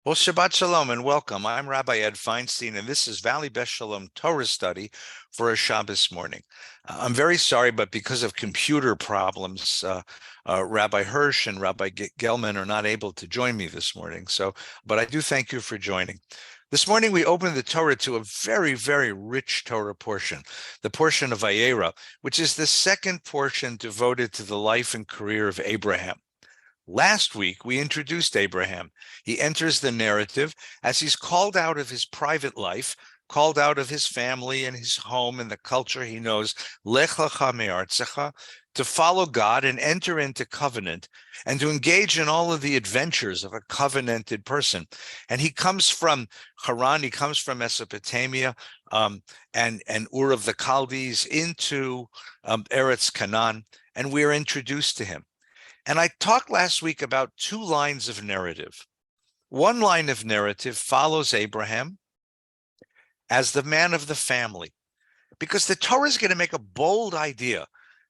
Well, Shabbat Shalom and welcome. I'm Rabbi Ed Feinstein, and this is Valley Beth Shalom Torah study for a Shabbos morning. I'm very sorry, but because of computer problems, Rabbi Hirsch and Rabbi Gelman are not able to join me this morning. But I do thank you for joining. This morning, we opened the Torah to a very, very rich Torah portion, the portion of Vayera, which is the second portion devoted to the life and career of Abraham. Last week, we introduced Abraham. He enters the narrative as he's called out of his private life, called out of his family and his home and the culture he knows, Lech lecha me'artzecha, to follow God and enter into covenant and to engage in all of the adventures of a covenanted person. And he comes from Haran, he comes from Mesopotamia and Ur of the Chaldees into Eretz Canaan, and we are introduced to him. And I talked last week about two lines of narrative. One line of narrative follows Abraham as the man of the family, because the Torah is going to make a bold idea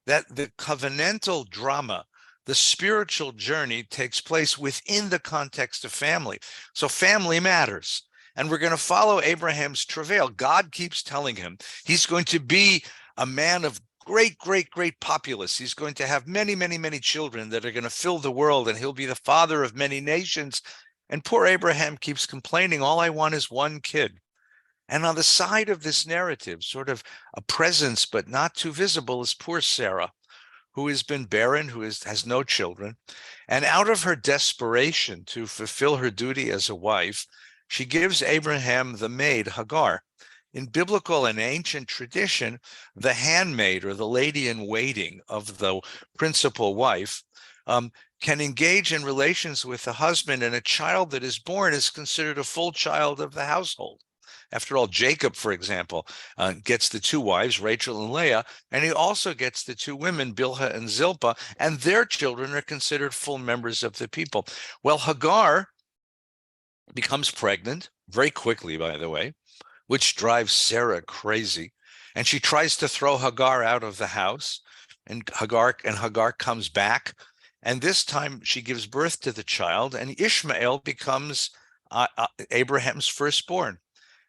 that the covenantal drama, the spiritual journey, takes place within the context of family. So family matters. And we're going to follow Abraham's travail. God keeps telling him he's going to be a man of great populace. He's going to have many, many, many children that are going to fill the world, and he'll be the father of many nations. And poor Abraham keeps complaining, all I want is one kid. And on the side of this narrative, sort of a presence, but not too visible, is poor Sarah, who has been barren, who has no children. And out of her desperation to fulfill her duty as a wife, she gives Abraham the maid, Hagar. In biblical and ancient tradition, the handmaid or the lady in waiting of the principal wife can engage in relations with the husband, and a child that is born is considered a full child of the household. After all, Jacob, for example, gets the two wives, Rachel and Leah, and he also gets the two women, Bilhah and Zilpah, and their children are considered full members of the people. Well, Hagar becomes pregnant very quickly, by the way, which drives Sarah crazy. And she tries to throw Hagar out of the house, and Hagar comes back. And this time she gives birth to the child, and Ishmael becomes Abraham's firstborn.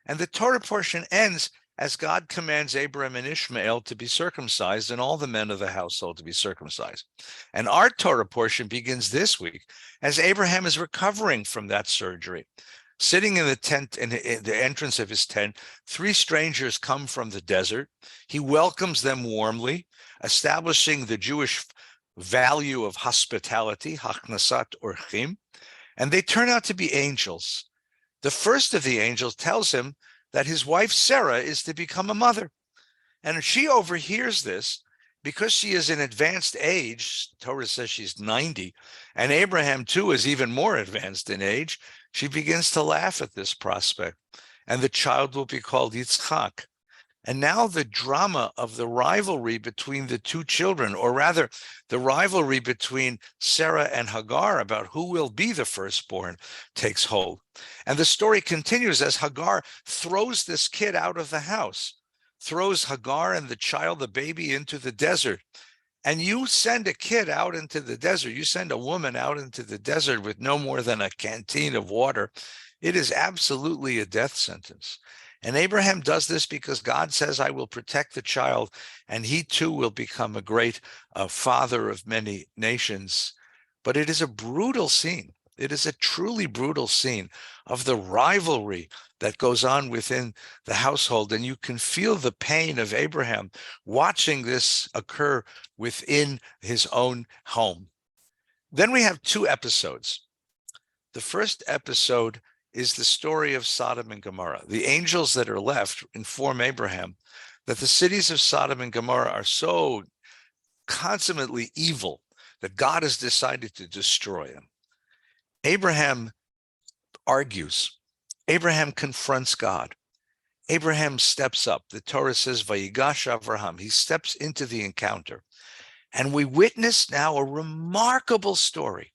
And the Torah portion ends as God commands Abraham and Ishmael to be circumcised and all the men of the household to be circumcised. And our Torah portion begins this week as Abraham is recovering from that surgery. Sitting in the tent, in the entrance of his tent, three strangers come from the desert. He welcomes them warmly, establishing the Jewish value of hospitality, hachnasat orchim, and they turn out to be angels. The first of the angels tells him that his wife Sarah is to become a mother. And she overhears this because she is in advanced age. Torah says she's 90, and Abraham too is even more advanced in age. She begins to laugh at this prospect, and the child will be called Yitzchak. And now the drama of the rivalry between the two children, or rather the rivalry between Sarah and Hagar about who will be the firstborn, takes hold. And the story continues as Hagar throws this kid out of the house, throws Hagar and the child, the baby, into the desert. And you send a kid out into the desert, you send a woman out into the desert with no more than a canteen of water, it is absolutely a death sentence. And Abraham does this because God says, I will protect the child, and he too will become a great father of many nations. But it is a brutal scene. It is a truly brutal scene of the rivalry that goes on within the household. And you can feel the pain of Abraham watching this occur within his own home. Then we have two episodes. The first episode is the story of Sodom and Gomorrah. The angels that are left inform Abraham that the cities of Sodom and Gomorrah are so consummately evil that God has decided to destroy them. Abraham argues. Abraham confronts God. Abraham steps up. The Torah says, Vayigash Avraham. He steps into the encounter. And we witness now a remarkable story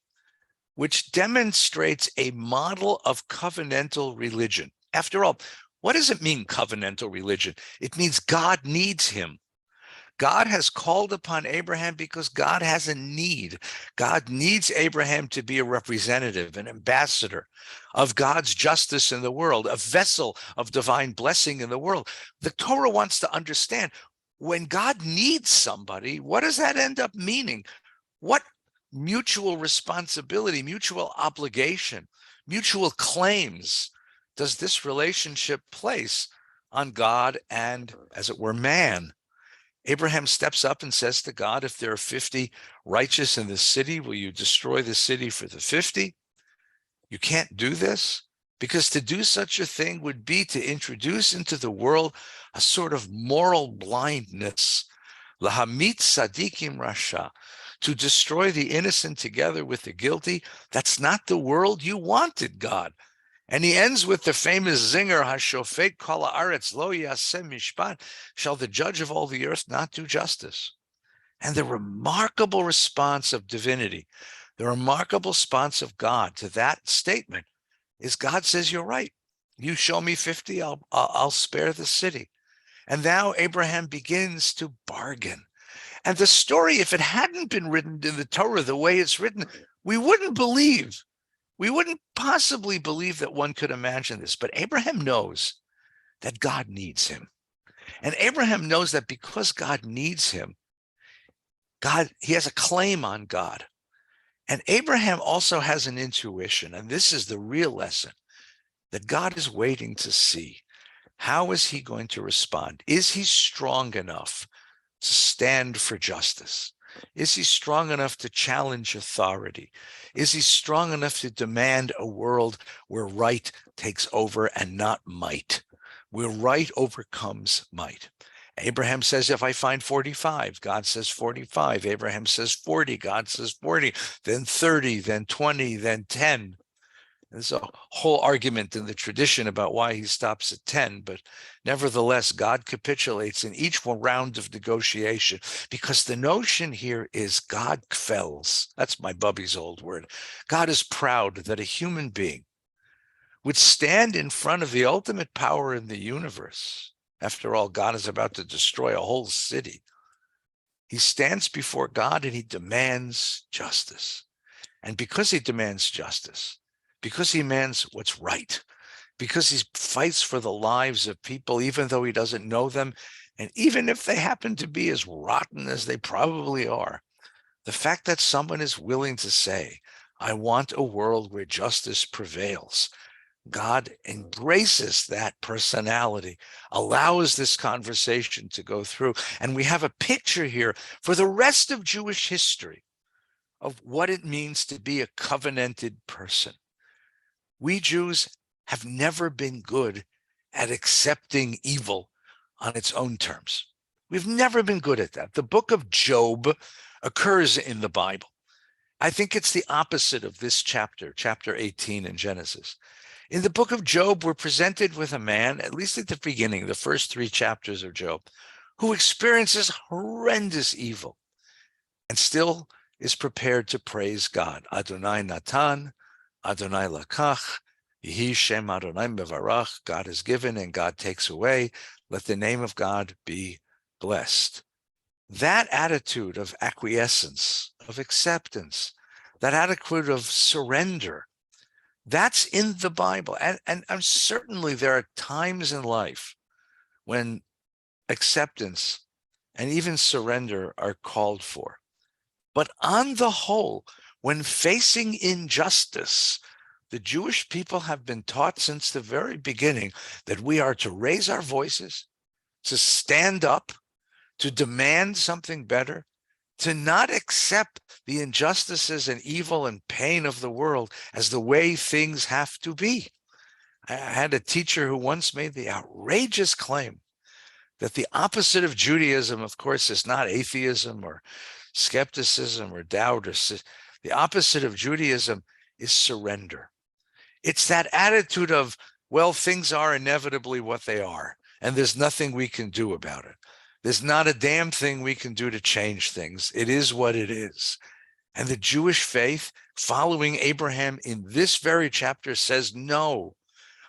which demonstrates a model of covenantal religion. After all, what does it mean, covenantal religion? It means God needs him. God has called upon Abraham because God has a need. God needs Abraham to be a representative, an ambassador of God's justice in the world, a vessel of divine blessing in the world. The Torah wants to understand, when God needs somebody, what does that end up meaning? What mutual responsibility, mutual obligation, mutual claims does this relationship place on God and, as it were, man? Abraham steps up and says to God, if there are 50 righteous in the city, will you destroy the city for the 50? You can't do this, because to do such a thing would be to introduce into the world a sort of moral blindness. Lahamit sadikim rasha, to destroy the innocent together with the guilty. That's not the world you wanted, God. And he ends with the famous zinger, Hashofet kol haaretz lo yaseh mishpat, shall the judge of all the earth not do justice? And the remarkable response of divinity, the remarkable response of God to that statement is, God says, you're right. You show me 50, I'll spare the city. And now Abraham begins to bargain. And the story, if it hadn't been written in the Torah the way it's written, we wouldn't believe. We wouldn't possibly believe that one could imagine this. But Abraham knows that God needs him. And Abraham knows that because God needs him, he has a claim on God. And Abraham also has an intuition, and this is the real lesson, that God is waiting to see. How is he going to respond? Is he strong enough to stand for justice? Is he strong enough to challenge authority? Is he strong enough to demand a world where right takes over and not might, where right overcomes might? Abraham says, if I find 45, God says 45. Abraham says 40, God says 40, then 30, then 20, then 10. There's a whole argument in the tradition about why he stops at 10, but nevertheless, God capitulates in each one round of negotiation, because the notion here is God kfels. That's my bubby's old word. God is proud that a human being would stand in front of the ultimate power in the universe. After all, God is about to destroy a whole city. He stands before God and he demands justice. And because he demands justice, because he demands what's right, because he fights for the lives of people, even though he doesn't know them, and even if they happen to be as rotten as they probably are, the fact that someone is willing to say, I want a world where justice prevails, God embraces that personality, allows this conversation to go through. And we have a picture here for the rest of Jewish history of what it means to be a covenanted person. We Jews have never been good at accepting evil on its own terms. We've never been good at that. The book of Job occurs in the Bible. I think it's the opposite of this chapter, chapter 18 in Genesis. In the book of Job, we're presented with a man, at least at the beginning, the first 3 chapters of Job, who experiences horrendous evil and still is prepared to praise God. Adonai Natan, Adonai Lakach, Yehi Shem Adonai Mevarach. God has given and God takes away. Let the name of God be blessed. That attitude of acquiescence, of acceptance, that attitude of surrender, that's in the Bible. And certainly there are times in life when acceptance and even surrender are called for. But on the whole, when facing injustice, the Jewish people have been taught since the very beginning that we are to raise our voices, to stand up, to demand something better, to not accept the injustices and evil and pain of the world as the way things have to be. I had a teacher who once made the outrageous claim that the opposite of Judaism, of course, is not atheism or skepticism or doubt. The opposite of Judaism is surrender. It's that attitude of, well, things are inevitably what they are, and there's nothing we can do about it. There's not a damn thing we can do to change things. It is what it is. And the Jewish faith, following Abraham in this very chapter, says no.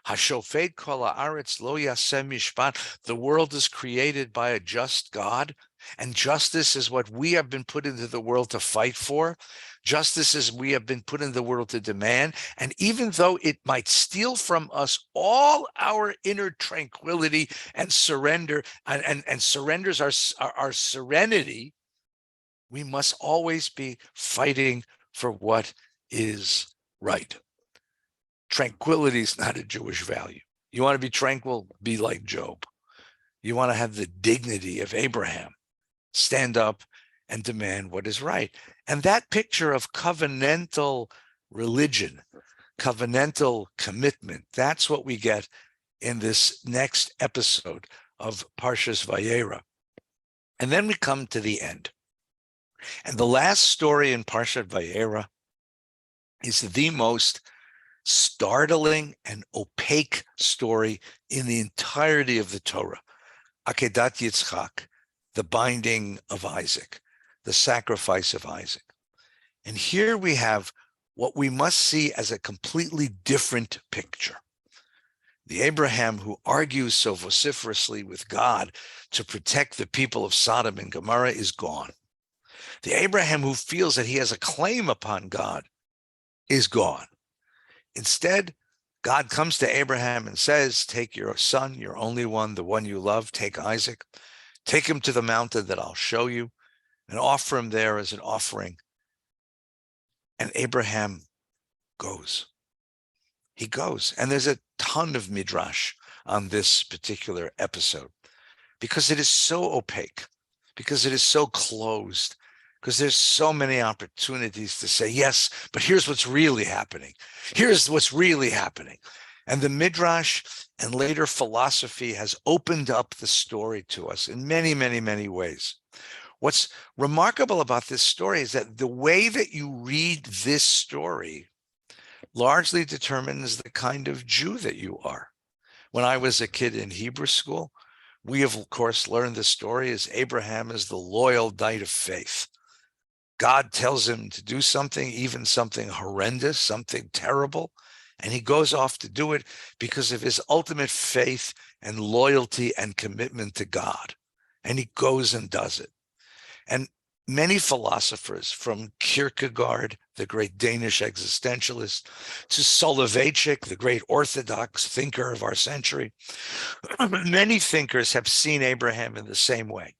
Hashofet kol haaretz lo yaseh mishpat. The world is created by a just God. And justice is what we have been put into the world to fight for. Justice is we have been put in the world to demand. And even though it might steal from us all our inner tranquility and surrender, and surrenders our serenity, we must always be fighting for what is right. Tranquility is not a Jewish value. You want to be tranquil, be like Job. You want to have the dignity of Abraham. Stand up and demand what is right. And that picture of covenantal religion, covenantal commitment, that's what we get in this next episode of Parshas Vayera. And then we come to the end. And the last story in Parshat Vayera is the most startling and opaque story in the entirety of the Torah. Akedah Yitzchak, the binding of Isaac, the sacrifice of Isaac. And here we have what we must see as a completely different picture. The Abraham who argues so vociferously with God to protect the people of Sodom and Gomorrah is gone. The Abraham who feels that he has a claim upon God is gone. Instead, God comes to Abraham and says, take your son, your only one, the one you love, take Isaac, take him to the mountain that I'll show you, and offer him there as an offering. And Abraham goes. He goes. And there's a ton of midrash on this particular episode because it is so opaque, because it is so closed, because there's so many opportunities to say, yes, but here's what's really happening. Here's what's really happening. And the midrash and later philosophy has opened up the story to us in many, many, many ways. What's remarkable about this story is that the way that you read this story largely determines the kind of Jew that you are. When I was a kid in Hebrew school, we of course learned the story as Abraham is the loyal knight of faith. God tells him to do something, even something horrendous, something terrible, and he goes off to do it because of his ultimate faith and loyalty and commitment to God. And he goes and does it. And many philosophers, from Kierkegaard, the great Danish existentialist, to Soloveitchik, the great Orthodox thinker of our century, many thinkers have seen Abraham in the same way.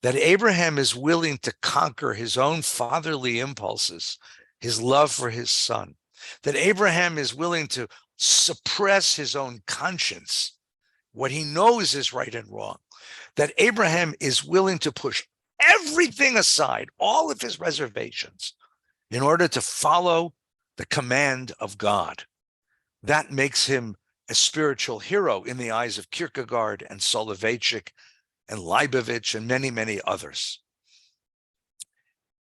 That Abraham is willing to conquer his own fatherly impulses, his love for his son, that Abraham is willing to suppress his own conscience, what he knows is right and wrong, that Abraham is willing to push everything aside, all of his reservations, in order to follow the command of God. That makes him a spiritual hero in the eyes of Kierkegaard and Soloveitchik and Leibovich and many, many others.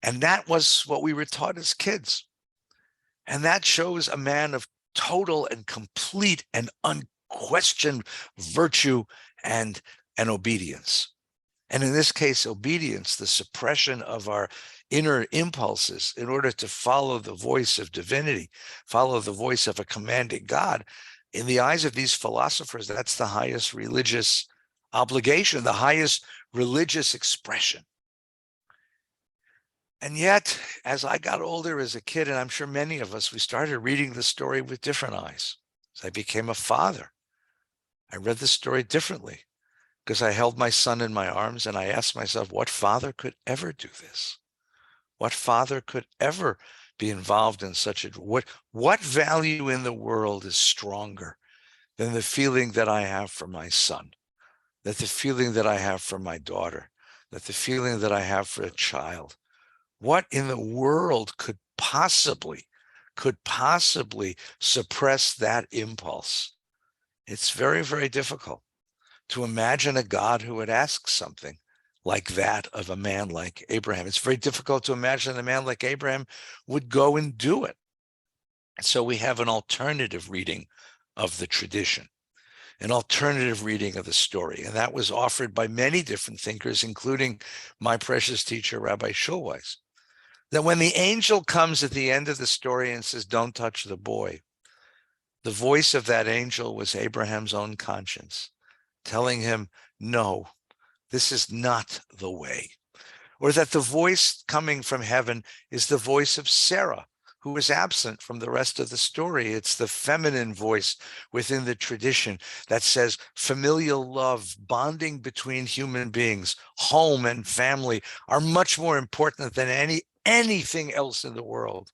And that was what we were taught as kids. And that shows a man of total and complete and unquestioned virtue and obedience. And in this case, obedience, the suppression of our inner impulses in order to follow the voice of divinity, follow the voice of a commanding God. In the eyes of these philosophers, that's the highest religious obligation, the highest religious expression. And yet, as I got older as a kid, and I'm sure many of us, we started reading the story with different eyes. As I became a father, I read the story differently because I held my son in my arms and I asked myself, what father could ever do this? What father could ever be involved in such a, what value in the world is stronger than the feeling that I have for my son? That the feeling that I have for my daughter, that the feeling that I have for a child, what in the world could possibly suppress that impulse? It's very, very difficult to imagine a God who would ask something like that of a man like Abraham. It's very difficult to imagine a man like Abraham would go and do it. So we have an alternative reading of the tradition, an alternative reading of the story. And that was offered by many different thinkers, including my precious teacher, Rabbi Schulweis, that when the angel comes at the end of the story and says, don't touch the boy, the voice of that angel was Abraham's own conscience, telling him, no, this is not the way. Or that the voice coming from heaven is the voice of Sarah, who is absent from the rest of the story. It's the feminine voice within the tradition that says familial love, bonding between human beings, home and family are much more important than anything else in the world.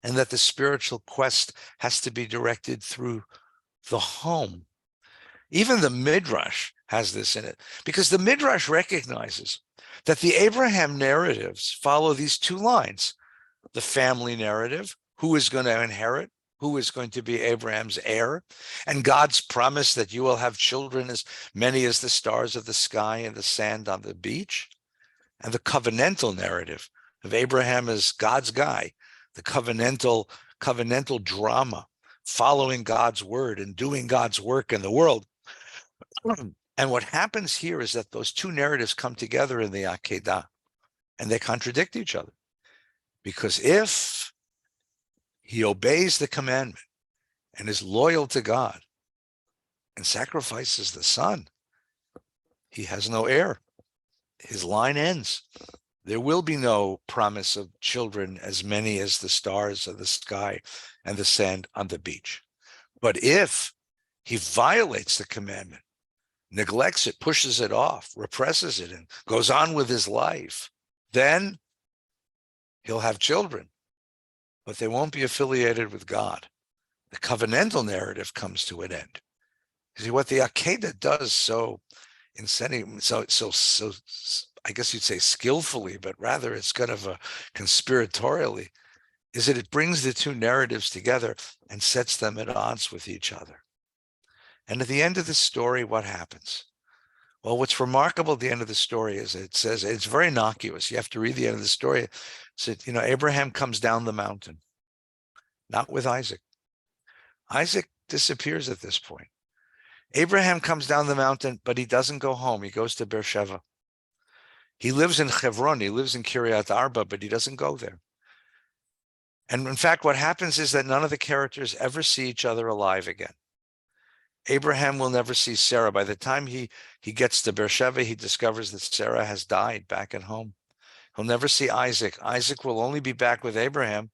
And that the spiritual quest has to be directed through the home. Even the Midrash has this in it, because the Midrash recognizes that the Abraham narratives follow these two lines: the family narrative, who is going to inherit, who is going to be Abraham's heir, and God's promise that you will have children as many as the stars of the sky and the sand on the beach, and the covenantal narrative of Abraham as God's guy, the covenantal drama, following God's word and doing God's work in the world. And what happens here is that those two narratives come together in the Akedah, and they contradict each other. Because if he obeys the commandment and is loyal to God and sacrifices the son, he has no heir. His line ends. There will be no promise of children as many as the stars of the sky and the sand on the beach. But if he violates the commandment, neglects it, pushes it off, represses it, and goes on with his life, then he'll have children, but they won't be affiliated with God. The covenantal narrative comes to an end. See, what the Akedah does so I guess you'd say skillfully, but rather it's kind of a conspiratorially, is that it brings the two narratives together and sets them at odds with each other. And at the end of the story, what happens? Well, what's remarkable at the end of the story is it says, it's very innocuous. You have to read the end of the story. It said, Abraham comes down the mountain, not with Isaac. Isaac disappears at this point. Abraham comes down the mountain, but he doesn't go home. He goes to Beersheba. He lives in Hebron. He lives in Kiryat Arba, but he doesn't go there. And in fact, what happens is that none of the characters ever see each other alive again. Abraham will never see Sarah. By the time he gets to Beersheba, he discovers that Sarah has died back at home. He'll never see Isaac. Isaac will only be back with Abraham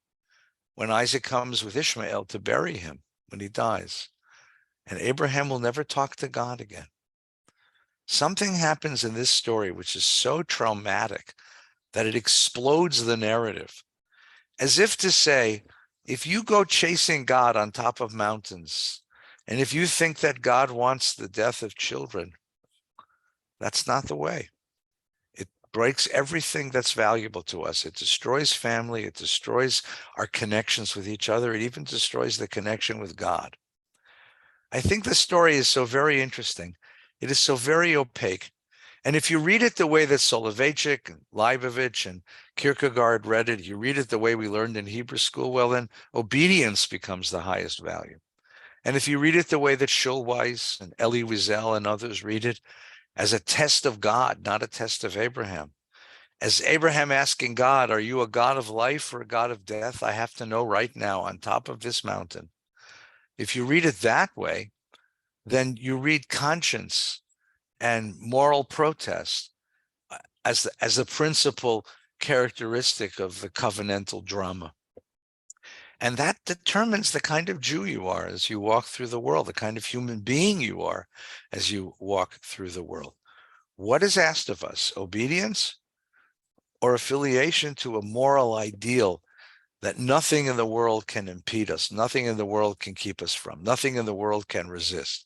when Isaac comes with Ishmael to bury him when he dies. And Abraham will never talk to God again. Something happens in this story which is so traumatic that it explodes the narrative, as if to say, if you go chasing God on top of mountains, and if you think that God wants the death of children, that's not the way. It breaks everything that's valuable to us. It destroys family. It destroys our connections with each other. It even destroys the connection with God. I think the story is so very interesting. It is so very opaque. And if you read it the way that Soloveitchik and Leibovich and Kierkegaard read it, you read it the way we learned in Hebrew school, well, then obedience becomes the highest value. And if you read it the way that Schulweis and Elie Wiesel and others read it, as a test of God, not a test of Abraham, as Abraham asking God, are you a God of life or a God of death? I have to know right now on top of this mountain. If you read it that way, then you read conscience and moral protest as the principal characteristic of the covenantal drama. And that determines the kind of Jew you are as you walk through the world, the kind of human being you are as you walk through the world. What is asked of us? Obedience or affiliation to a moral ideal that nothing in the world can impede us, nothing in the world can keep us from, nothing in the world can resist.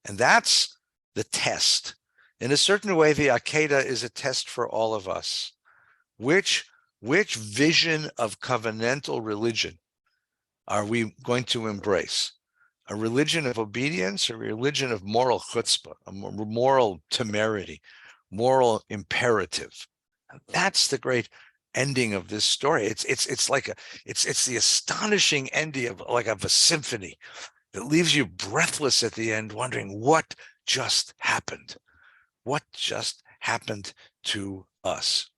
And that's the test. In a certain way, the Akedah is a test for all of us. Which vision of covenantal religion are we going to embrace? A religion of obedience or a religion of moral chutzpah, a moral temerity, moral imperative? That's the great ending of this story. It's the astonishing ending of a symphony that leaves you breathless at the end, wondering what just happened. What just happened to us?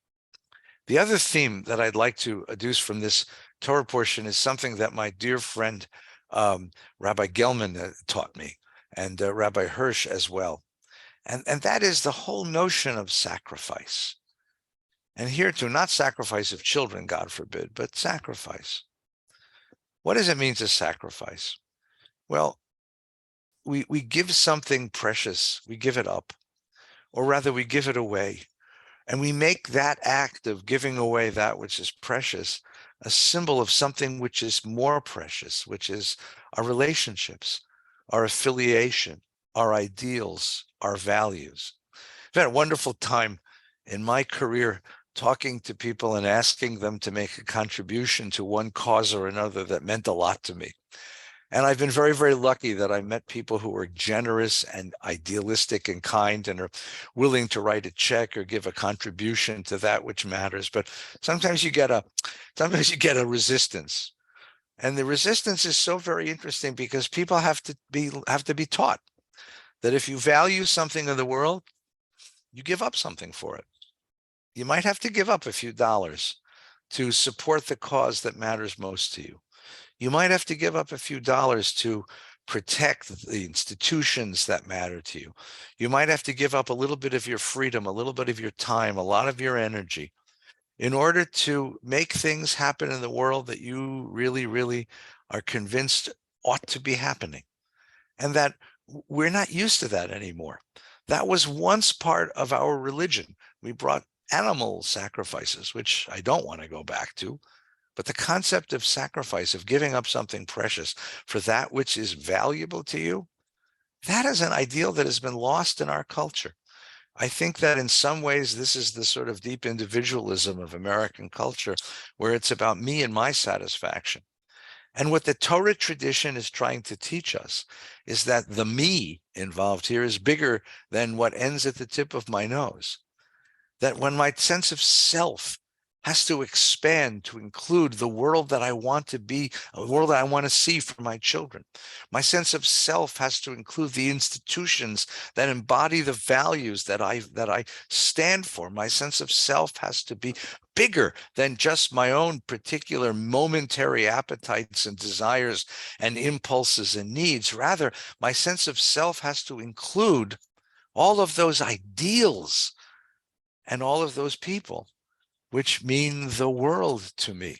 The other theme that I'd like to adduce from this Torah portion is something that my dear friend Rabbi Gelman taught me, and Rabbi Hirsch as well. And that is the whole notion of sacrifice. And here too, not sacrifice of children, God forbid, but sacrifice. What does it mean to sacrifice? Well, we give something precious, we give it up, or rather we give it away. And we make that act of giving away that which is precious a symbol of something which is more precious, which is our relationships, our affiliation, our ideals, our values. I've had a wonderful time in my career talking to people and asking them to make a contribution to one cause or another that meant a lot to me. And I've been very, very lucky that I met people who are generous and idealistic and kind and are willing to write a check or give a contribution to that which matters. But sometimes you get a resistance. And the resistance is so very interesting because people have to be taught that if you value something in the world, you give up something for it. You might have to give up a few dollars to support the cause that matters most to you. You might have to give up a few dollars to protect the institutions that matter to you. You might have to give up a little bit of your freedom, a little bit of your time, a lot of your energy in order to make things happen in the world that you really, really are convinced ought to be happening. And that we're not used to that anymore. That was once part of our religion. We brought animal sacrifices, which I don't want to go back to. But the concept of sacrifice, of giving up something precious for that which is valuable to you, that is an ideal that has been lost in our culture. I think that in some ways, this is the sort of deep individualism of American culture, where it's about me and my satisfaction. And what the Torah tradition is trying to teach us is that the me involved here is bigger than what ends at the tip of my nose. That when my sense of self has to expand to include the world that I want to be, a world that I want to see for my children. My sense of self has to include the institutions that embody the values that I stand for. My sense of self has to be bigger than just my own particular momentary appetites and desires and impulses and needs. Rather, my sense of self has to include all of those ideals and all of those people which mean the world to me.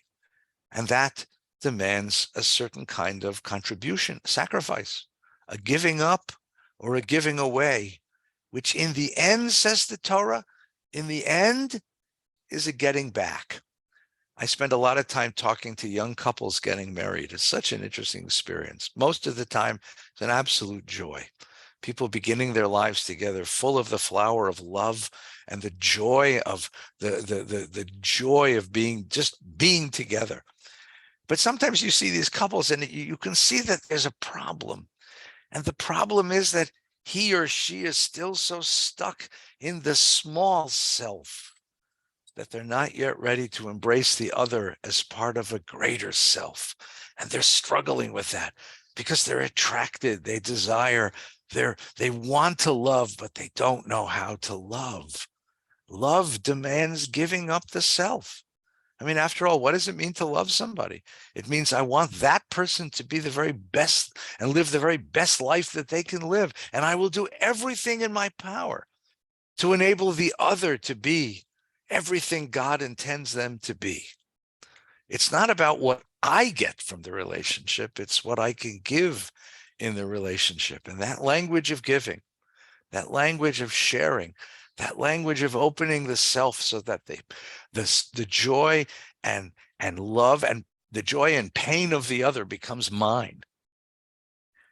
And that demands a certain kind of contribution, sacrifice, a giving up or a giving away, which in the end, says the Torah, in the end is a getting back. I spend a lot of time talking to young couples getting married. It's such an interesting experience. Most of the time, it's an absolute joy. People beginning their lives together, full of the flower of love and the joy of the joy of being together. But sometimes you see these couples and you can see that there's a problem. And the problem is that he or she is still so stuck in the small self that they're not yet ready to embrace the other as part of a greater self. And they're struggling with that because they're attracted, they desire, they want to love, but they don't know how to love. Love demands giving up the self. I mean, after all, what does it mean to love somebody? It means I want that person to be the very best and live the very best life that they can live. And I will do everything in my power to enable the other to be everything God intends them to be. It's not about what I get from the relationship. It's what I can give in the relationship. And that language of giving, that language of sharing, that language of opening the self so that the joy and love and the joy and pain of the other becomes mine.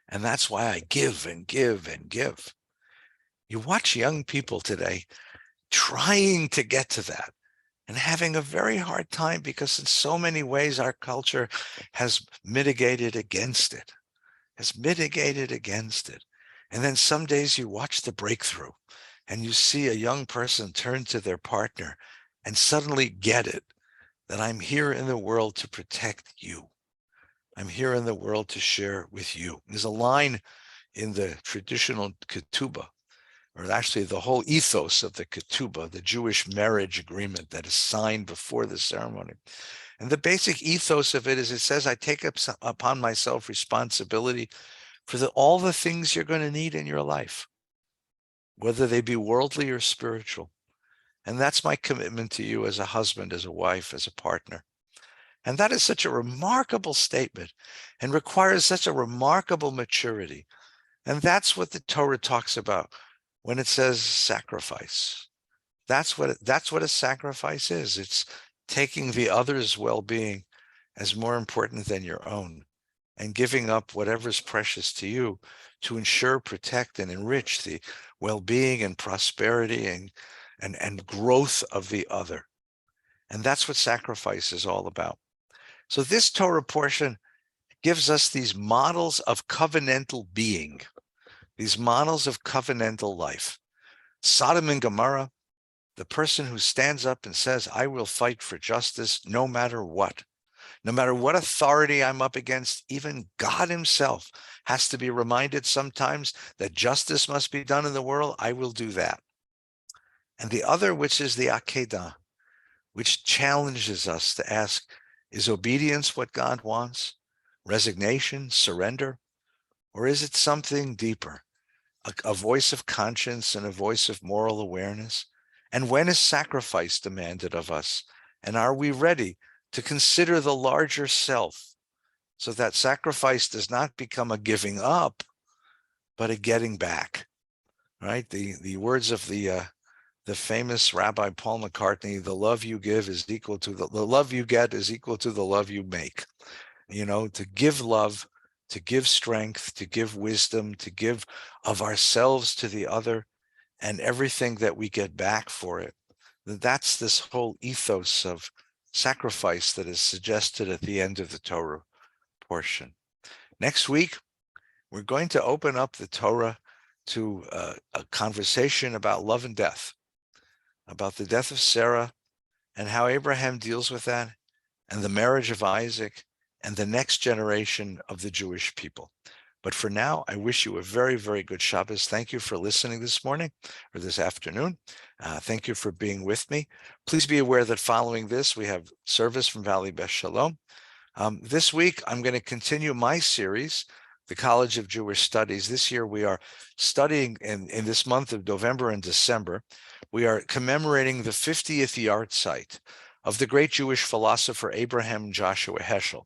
And that's why I give and give and give. You watch young people today trying to get to that and having a very hard time because in so many ways our culture has mitigated against it, And then some days you watch the breakthrough and you see a young person turn to their partner and suddenly get it, that I'm here in the world to protect you. I'm here in the world to share with you. There's a line in the traditional ketubah, or actually the whole ethos of the ketubah, the Jewish marriage agreement that is signed before the ceremony. And the basic ethos of it is, it says, I take upon myself responsibility for all the things you're going to need in your life. whether they be worldly or spiritual. And that's my commitment to you as a husband, as a wife, as a partner. And that is such a remarkable statement and requires such a remarkable maturity. And that's what the Torah talks about when it says sacrifice. That's what a sacrifice is. It's taking the other's well-being as more important than your own and giving up whatever's precious to you to ensure, protect, and enrich the well-being and prosperity and growth of the other. And that's what sacrifice is all about. So this Torah portion gives us these models of covenantal being, these models of covenantal life. Sodom and Gomorrah, the person who stands up and says, I will fight for justice no matter what. No matter what authority I'm up against, even God himself has to be reminded sometimes that justice must be done in the world. I will do that. And the other, which is the Akedah, which challenges us to ask, is obedience what God wants? Resignation, surrender? Or is it something deeper, a voice of conscience and a voice of moral awareness? And when is sacrifice demanded of us? And are we ready to consider the larger self so that sacrifice does not become a giving up, but a getting back, right? The words of the famous Rabbi Paul McCartney, the love you give is equal to the love you get is equal to the love you make. You know, to give love, to give strength, to give wisdom, to give of ourselves to the other, and everything that we get back for it. That's this whole ethos of sacrifice that is suggested at the end of the Torah portion. Next week, we're going to open up the Torah to a conversation about love and death, about the death of Sarah and how Abraham deals with that, and the marriage of Isaac, and the next generation of the Jewish people. But for now, I wish you a very, very good Shabbos. Thank you for listening this morning or this afternoon. Thank you for being with me. Please be aware that following this, we have service from Valley Beth Shalom. This week, I'm going to continue my series, the College of Jewish Studies. This year, we are studying in this month of November and December. We are commemorating the 50th yard site of the great Jewish philosopher Abraham Joshua Heschel,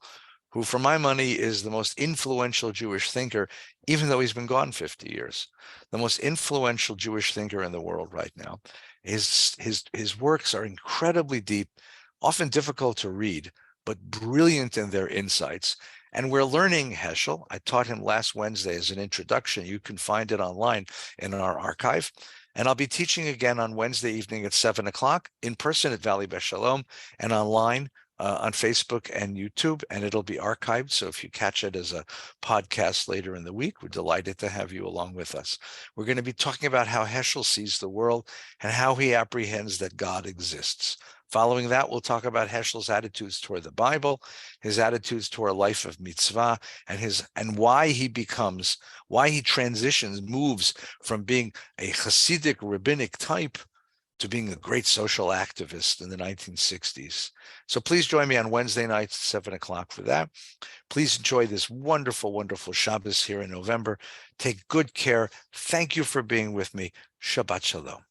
who, for my money, is the most influential Jewish thinker, even though he's been gone 50 years. The most influential Jewish thinker in the world right now. His works are incredibly deep, often difficult to read, but brilliant in their insights. And we're learning Heschel. I taught him last Wednesday as an introduction. You can find it online in our archive. And I'll be teaching again on Wednesday evening at 7 o'clock in person at Valley Beth Shalom and online on Facebook and YouTube, and it'll be archived. So if you catch it as a podcast later in the week, we're delighted to have you along with us. We're going to be talking about how Heschel sees the world and how he apprehends that God exists. Following that, we'll talk about Heschel's attitudes toward the Bible, his attitudes toward a life of mitzvah, and why he transitions, moves from being a Hasidic rabbinic type to being a great social activist in the 1960s. So please join me on Wednesday nights at 7 o'clock for that. Please enjoy this wonderful, wonderful Shabbos here in November. Take good care. Thank you for being with me. Shabbat Shalom.